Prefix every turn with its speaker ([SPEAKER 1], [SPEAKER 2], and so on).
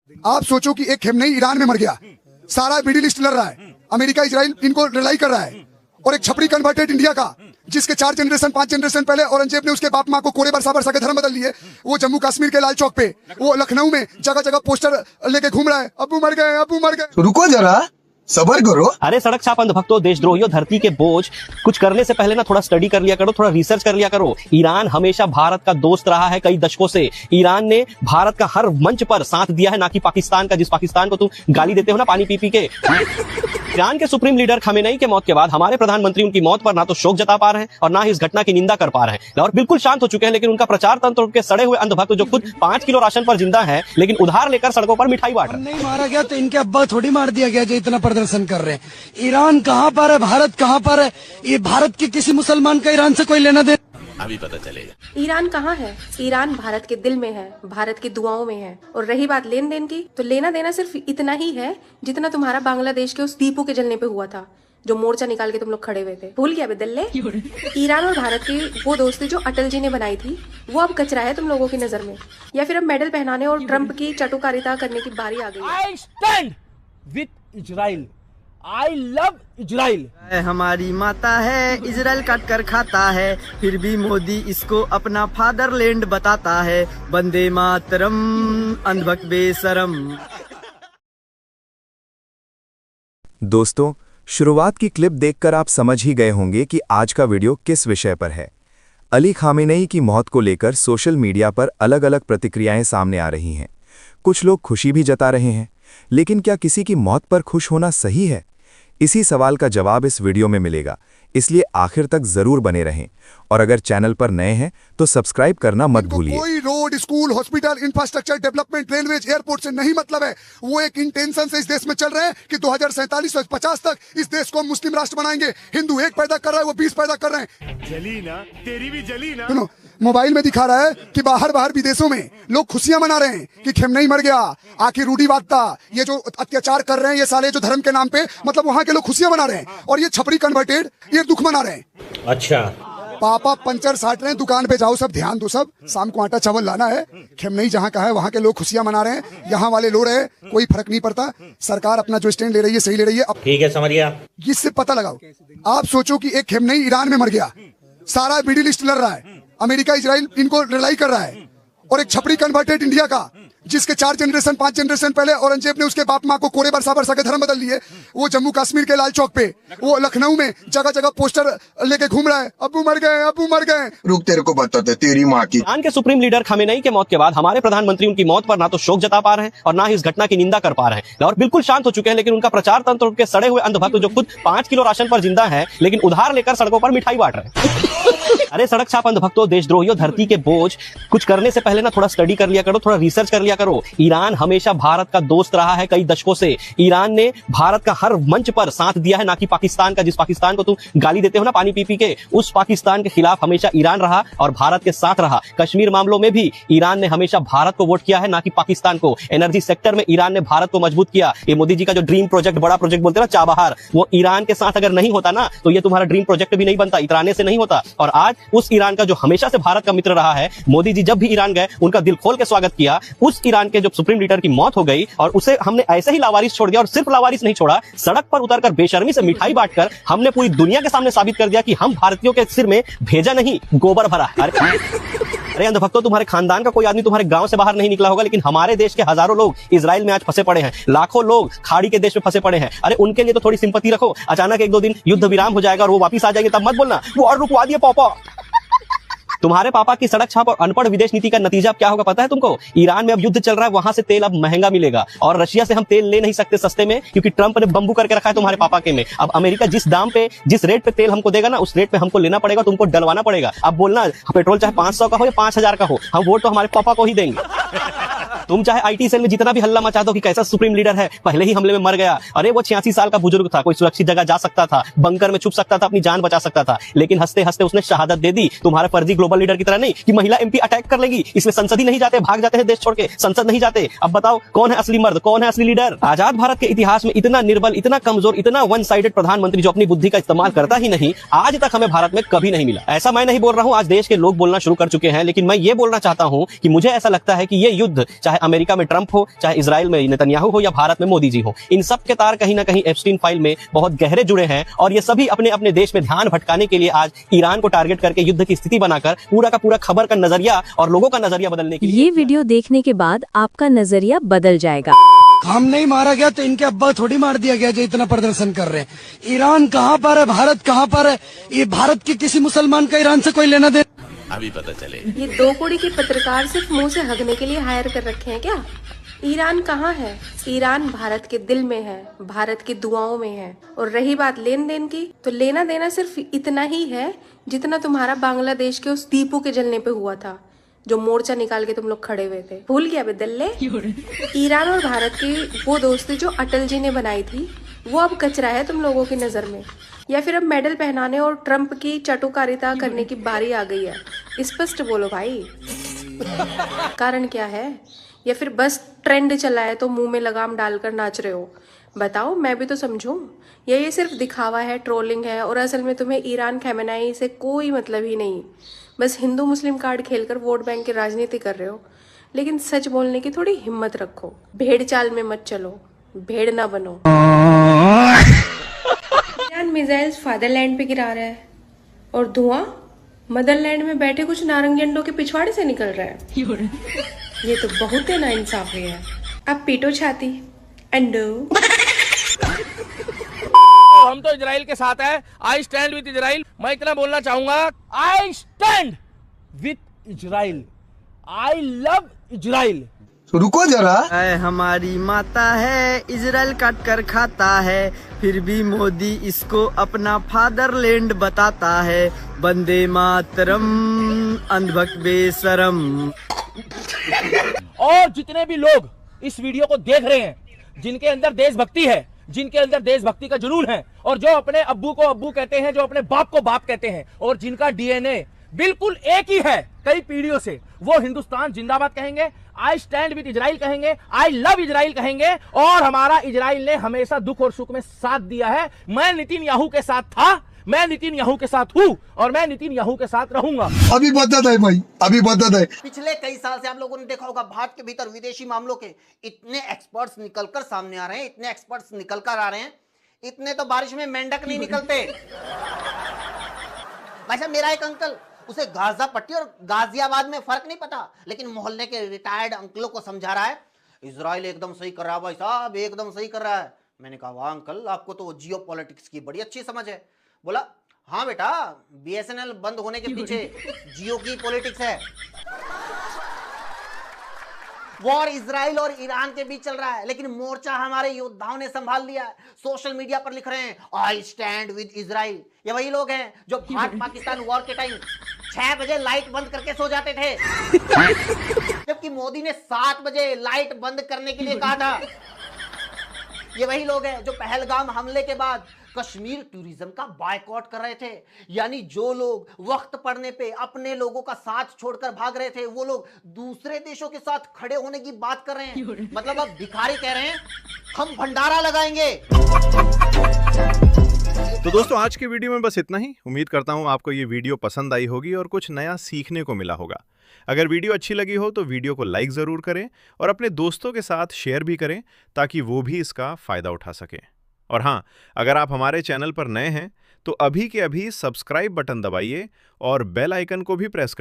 [SPEAKER 1] आप सोचो कि एक खेमनेई ईरान में मर गया, सारा मिडिल ईस्ट लड़ रहा है, अमेरिका इजराइल इनको लड़ाई कर रहा है, और एक छपरी कन्वर्टेड इंडिया का जिसके 4 जनरेशन 5 जनरेशन पहले औरंगजेब ने उसके बाप माँ को कोरे बरसा बरसा के धर्म बदल लिए, वो जम्मू कश्मीर के लाल चौक पे, वो लखनऊ में जगह जगह पोस्टर लेके घूम रहा है, अब्बू मर गए, अब्बू मर गए।
[SPEAKER 2] रुको जरा, सबर करो।
[SPEAKER 3] अरे सड़क छाप अंधभक्तों, देशद्रोहियों, धरती के बोझ, कुछ करने से पहले ना थोड़ा स्टडी कर लिया करो, थोड़ा रिसर्च कर लिया करो। ईरान हमेशा भारत का दोस्त रहा है कई दशकों से। ईरान ने भारत का हर मंच पर साथ दिया है, ना कि पाकिस्तान का, जिस पाकिस्तान को तुम गाली देते हो ना पानी पी पी के। ईरान के सुप्रीम लीडर खमेनेई के मौत के बाद हमारे प्रधानमंत्री उनकी मौत पर ना तो शोक जता पा रहे हैं और ना ही इस घटना की निंदा कर पा रहे हैं, और बिल्कुल शांत हो चुके हैं। लेकिन उनका प्रचार तंत्र, उनके सड़े हुए अंधभक्त जो खुद 5 किलो राशन पर जिंदा है लेकिन उधार लेकर सड़कों पर मिठाई बांट रहे हैं।
[SPEAKER 4] नहीं मारा गया तो इनके अब्बा थोड़ी मार दिया गया जो इतना प्रदर्शन कर रहे हैं। ईरान कहाँ पर है, भारत कहाँ पर है? ये भारत के किसी मुसलमान का ईरान से कोई लेना देना
[SPEAKER 5] अभी पता चलेगा।
[SPEAKER 6] ईरान कहाँ है? ईरान भारत के दिल में है, भारत की दुआओं में है। और रही बात लेन देन की, तो लेना देना सिर्फ इतना ही है जितना तुम्हारा बांग्लादेश के उस दीपू के जलने पे हुआ था, जो मोर्चा निकाल के तुम लोग खड़े हुए थे। भूल गया बदल्ले? ईरान और भारत की वो दोस्ती जो अटल जी ने बनाई थी, वो अब कचरा है तुम लोगों की नजर में, या फिर अब मेडल पहनाने और ट्रंप की चटुकारिता करने की बारी आ गई है।
[SPEAKER 7] I stand with Israel. I love Israel.
[SPEAKER 8] हमारी माता है, इजराइल काट कर खाता है, फिर भी मोदी इसको अपना फादरलैंड बताता है। वंदे मातरम, अंधभक्त बेशरम।
[SPEAKER 9] दोस्तों, शुरुआत की क्लिप देखकर आप समझ ही गए होंगे कि आज का वीडियो किस विषय पर है। अली खामेनेई की मौत को लेकर सोशल मीडिया पर अलग अलग प्रतिक्रियाएं सामने आ रही हैं। कुछ लोग खुशी भी जता रहे हैं, लेकिन क्या किसी की मौत पर खुश होना सही है? इसी सवाल का जवाब इस वीडियो में मिलेगा, इसलिए आखिर तक जरूर बने रहें। और अगर चैनल पर नए हैं तो सब्सक्राइब करना मत भूलिए।
[SPEAKER 1] कोई road, school, hospital, infrastructure development, railway, airport से नहीं मतलब है। वो एक इंटेंशन से इस देश में चल रहे हैं कि 2047-50 तक इस देश को हम मुस्लिम राष्ट्र बनाएंगे। हिंदू एक पैदा कर रहा है, वो 20 पैदा कर रहे हैं।
[SPEAKER 5] जली ना, तेरी भी जली ना।
[SPEAKER 1] सुनो, मोबाइल में दिखा रहा है कि बाहर विदेशों में लोग खुशियां मना रहे हैं कि खेमनेई मर गया, आखिर रूढ़िवादिता, ये जो अत्याचार कर रहे हैं ये साले जो धर्म के नाम पे, मतलब वहां के लोग खुशियां मना रहे हैं, और ये छपरी कन्वर्टेड ये दुख मना रहे हैं।
[SPEAKER 5] अच्छा,
[SPEAKER 1] पापा पंचर साट रहे हैं, दुकान पे जाओ सब, ध्यान दो सब, शाम को आटा चावल लाना है। खेमनेई जहाँ का है वहाँ के लोग खुशियां मना रहे हैं, यहाँ वाले लो रहे, कोई फर्क नहीं पड़ता। सरकार अपना जो स्टैंड ले रही है सही ले रही है। अब
[SPEAKER 5] ठीक है, समझ गया।
[SPEAKER 1] इससे पता लगाओ। आप सोचो कि एक खेमनेई ईरान में मर गया, सारा मिडिल ईस्ट लड़ रहा है, अमेरिका इजराइल इनको लड़ाई कर रहा है, और एक छपरी कन्वर्टेड इंडिया का जिसके 4 जनरेशन 5 जनरेशन पहले औरंगजेब ने उसके बाप माँ को कोरे बरसा बरसा के धर्म बदल लिए, वो जम्मू कश्मीर के लाल चौक पे, वो लखनऊ में जगह जगह पोस्टर लेके घूम रहा है, अब्बू मर गए, अब्बू मर गए।
[SPEAKER 2] रुक, तेरे को बताते तेरी माँ की।
[SPEAKER 3] ईरान के सुप्रीम लीडर खमेनेई के मौत के बाद हमारे प्रधानमंत्री उनकी मौत पर ना तो शोक जता पा रहे हैं और ना ही इस घटना की निंदा कर पा रहे हैं, और बिल्कुल शांत हो चुके हैं। लेकिन उनका प्रचार तंत्र, उनके सड़े हुए अंधभक्त जो खुद 5 किलो राशन पर जिंदा है लेकिन उधार लेकर सड़कों पर मिठाई बांट रहे हैं। अरे सड़क छाप अंधभक्तों, देशद्रोहियों, धरती के बोझ, कुछ करने से पहले ना थोड़ा स्टडी कर लिया करो, थोड़ा रिसर्च कर लिया करो। ईरान हमेशा भारत का दोस्त रहा है कई दशकों से। ईरान ने भारत का हर मंच पर साथ दिया है, ना कि पाकिस्तान का, जिस पाकिस्तान को तुम गाली देते हो ना पानी पी पी के, उस पाकिस्तान के खिलाफ हमेशा ईरान रहा और भारत के साथ रहा। कश्मीर मामलों में भी ईरान ने हमेशा भारत को वोट किया है, ना कि पाकिस्तान को। एनर्जी सेक्टर में ईरान ने भारत को मजबूत किया। ये मोदी जी का जो ड्रीम प्रोजेक्ट, बड़ा प्रोजेक्ट बोलते हैं ना, चाबहार, वो ईरान के साथ अगर नहीं होता ना तो ये तुम्हारा ड्रीम प्रोजेक्ट भी नहीं बनता, इतराने से नहीं होता। और आज उस ईरान का जो हमेशा से भारत का मित्र रहा है, मोदी जी जब भी ईरान गए उनका दिल खोल के स्वागत किया। उस ईरान के जो सुप्रीम लीडर की मौत हो गई और उसे हमने ऐसे ही लावारिस छोड़ दिया, और सिर्फ लावारिस नहीं छोड़ा, सड़क पर उतरकर बेशर्मी से मिठाई बांटकर हमने पूरी दुनिया के सामने साबित कर दिया कि हम भारतीयों के सिर में भेजा नहीं, गोबर भरा। अरे अंधभक्तों, तुम्हारे खानदान का कोई आदमी तुम्हारे गांव से बाहर नहीं निकला होगा, लेकिन हमारे देश के हजारों लोग इजराइल में आज फंसे पड़े हैं, लाखों लोग खाड़ी के देश में फंसे पड़े हैं। अरे उनके लिए तो थोड़ी सिंपैथी रखो। अचानक 1-2 दिन युद्ध विराम हो जाएगा और वो वापिस आ जाएंगे, तब मत बोलना वो और रुकवा दिए पापा। तुम्हारे पापा की सड़क छाप और अनपढ़ विदेश नीति का नतीजा क्या होगा पता है तुमको? ईरान में अब युद्ध चल रहा है, वहां से तेल अब महंगा मिलेगा, और रशिया से हम तेल ले नहीं सकते सस्ते में, क्योंकि ट्रंप ने बंबू करके रखा है तुम्हारे पापा के में। अब अमेरिका जिस दाम पे, जिस रेट पे तेल हमको देगा ना, उस रेट पे हमको लेना पड़ेगा, तुमको डलवाना पड़ेगा। अब बोलना पेट्रोल चाहे 500 का हो या 5000 का हो, हम वोट तो हमारे पापा को ही देंगे। तुम चाहे आईटी सेल में जितना भी हल्ला मचा दो कि कैसा सुप्रीम लीडर है, पहले ही हमले में मर गया। अरे वो 86 साल का बुजुर्ग था, कोई सुरक्षित जगह जा सकता था, बंकर में छुप सकता था, अपनी जान बचा सकता था, लेकिन हंसते हंसते उसने शहादत दे दी। तुम्हारे फर्जी ग्लोबल ग्लोबल लीडर की तरह नहीं कि महिला एमपी अटैक कर लेगी, इसलिए संसद ही नहीं जाते, भाग जाते हैं देश छोड़ के, संसद नहीं जाते। अब बताओ कौन है असली मर्द, कौन है असली लीडर? आजाद भारत के इतिहास में इतना निर्बल, इतना कमजोर, इतना वन साइडेड प्रधानमंत्री जो अपनी बुद्धि का इस्तेमाल करता ही नहीं, आज तक हमें भारत में कभी नहीं मिला। ऐसा मैं नहीं बोल रहा हूं, आज देश के लोग बोलना शुरू कर चुके हैं, लेकिन मैं ये बोलना चाहता हूं कि मुझे ऐसा लगता है कि ये युद्ध चाहे अमेरिका में ट्रंप हो, चाहे इजराइल में नेतन्याहू हो या भारत में मोदी जी हो, इन सब के तार कहीं ना कहीं एप्स्टीन फाइल में बहुत गहरे जुड़े हैं और ये सभी अपने अपने देश में ध्यान भटकाने के लिए आज ईरान को टारगेट करके युद्ध की स्थिति बनाकर पूरा का पूरा खबर का नजरिया और लोगों का नजरिया बदलने के लिए।
[SPEAKER 10] ये वीडियो देखने के बाद आपका नजरिया बदल जाएगा।
[SPEAKER 4] हम नहीं मारा गया तो इनके अब्बा थोड़ी मार दिया गया जो इतना प्रदर्शन कर रहे हैं। ईरान कहाँ पर है, भारत कहाँ पर है? ये भारत के किसी मुसलमान का ईरान से कोई लेना देना?
[SPEAKER 5] अभी पता चले।
[SPEAKER 6] ये दो कोड़ी के पत्रकार सिर्फ मुंह से हगने के लिए हायर कर रखे हैं क्या? ईरान कहाँ है? ईरान भारत के दिल में है, भारत की दुआओं में है। और रही बात लेन देन की, तो लेना देना सिर्फ इतना ही है जितना तुम्हारा बांग्लादेश के उस दीपू के जलने पे हुआ था, जो मोर्चा निकाल के तुम लोग खड़े हुए थे। भूल गया बेदल्ले? ईरान और भारत की वो दोस्ती जो अटल जी ने बनाई थी, वो अब कचरा है तुम लोगों की नजर में, या फिर अब मेडल पहनाने और ट्रंप की चटुकारिता करने की बारी आ गई है? स्पष्ट बोलो भाई, कारण क्या है? या फिर बस ट्रेंड चला है तो मुंह में लगाम डालकर नाच रहे हो? बताओ, मैं भी तो समझूं। या ये सिर्फ दिखावा है, ट्रोलिंग है, और असल में तुम्हें ईरान खमेनाई से कोई मतलब ही नहीं, बस हिंदू मुस्लिम कार्ड खेलकर वोट बैंक की राजनीति कर रहे हो। लेकिन सच बोलने की थोड़ी हिम्मत रखो, भेड़ चाल में मत चलो, भेड़ ना बनो। ईरान मिसाइल्स फादरलैंड पे गिरा रहा है और धुआं मदरलैंड में बैठे कुछ नारंगी अंडों के पिछवाड़े से निकल रहा है। ये तो बहुत ही नाइंसाफी है। अब पीटो छाती अंडो।
[SPEAKER 7] हम तो इजराइल के साथ है। I stand with Israel. मैं इतना बोलना चाहूंगा, I stand with Israel. I love Israel.
[SPEAKER 2] रुको जरा।
[SPEAKER 8] हमारी माता है, इजराइल काट कर खाता है, फिर भी मोदी इसको अपना फादरलैंड बताता है। वंदे मातरम, अंधभक्त बेशरम।
[SPEAKER 7] और जितने भी लोग इस वीडियो को देख रहे हैं, जिनके अंदर देशभक्ति है, जिनके अंदर देशभक्ति का जुनून है, और जो अपने अब्बू को अब्बू कहते हैं, जो अपने बाप को बाप कहते हैं, और जिनका डीएनए बिल्कुल एक ही है कई पीढ़ियों से, वो हिंदुस्तान जिंदाबाद कहेंगे, आई स्टैंड विद इजराइल कहेंगे, आई लव इजराइल कहेंगे। और हमारा इजराइल ने हमेशा दुख और सुख में साथ दिया है। मैं नेतन्याहू के साथ था, मैं नेतन्याहू के साथ हूँ, और मैं नेतन्याहू के साथ रहूंगा।
[SPEAKER 2] अभी बदत है भाई, अभी बदत है।
[SPEAKER 11] पिछले कई साल से आप लोगों ने देखा होगा, भारत के भीतर विदेशी मामलों के इतने एक्सपर्ट्स निकलकर सामने आ रहे हैं, इतने एक्सपर्ट्स निकलकर आ रहे हैं, इतने तो बारिश में मेंढक नहीं निकलते। भाई साहब, मेरा एक अंकल, उसे गाजा पट्टी और गाजियाबाद में फर्क नहीं पता, लेकिन मोहल्ले के रिटायर्ड अंकलों को समझा रहा है, इजराइल एकदम सही कर रहा है भाई साहब, एकदम सही कर रहा है। मैंने कहा, वाह अंकल, आपको तो जियो पॉलिटिक्स की बड़ी अच्छी समझ है। बोला, हाँ बेटा, बीएसएनएल बंद होने के पीछे जियो की पॉलिटिक्स है। वॉर इजराइल और ईरान के बीच चल रहा है, लेकिन मोर्चा हमारे योद्धाओं ने संभाल लिया है। सोशल मीडिया पर लिख रहे हैं, आई स्टैंड विद इजराइल। ये वही लोग हैं जो भारत पाकिस्तान वॉर के टाइम 6 बजे लाइट बंद करके सो जाते थे, जबकि मोदी ने 7 बजे लाइट बंद करने के लिए कहा था। ये वही लोग हैं जो पहलगाम हमले के बाद कश्मीर टूरिज्म का बायकॉट कर रहे थे। यानी जो लोग वक्त पड़ने पे अपने लोगों का साथ छोड़कर भाग रहे थे, वो लोग दूसरे देशों के साथ खड़े होने की बात कर रहे हैं। मतलब अब भिखारी कह रहे हैं, हम भंडारा लगाएंगे।
[SPEAKER 12] तो दोस्तों, आज के वीडियो में बस इतना ही। उम्मीद करता हूँ आपको ये वीडियो पसंद आई होगी और कुछ नया सीखने को मिला होगा। अगर वीडियो अच्छी लगी हो तो वीडियो को लाइक ज़रूर करें और अपने दोस्तों के साथ शेयर भी करें, ताकि वो भी इसका फ़ायदा उठा सकें। और हाँ, अगर आप हमारे चैनल पर नए हैं तो अभी के अभी सब्सक्राइब बटन दबाइए और बेल आइकन को भी प्रेस कर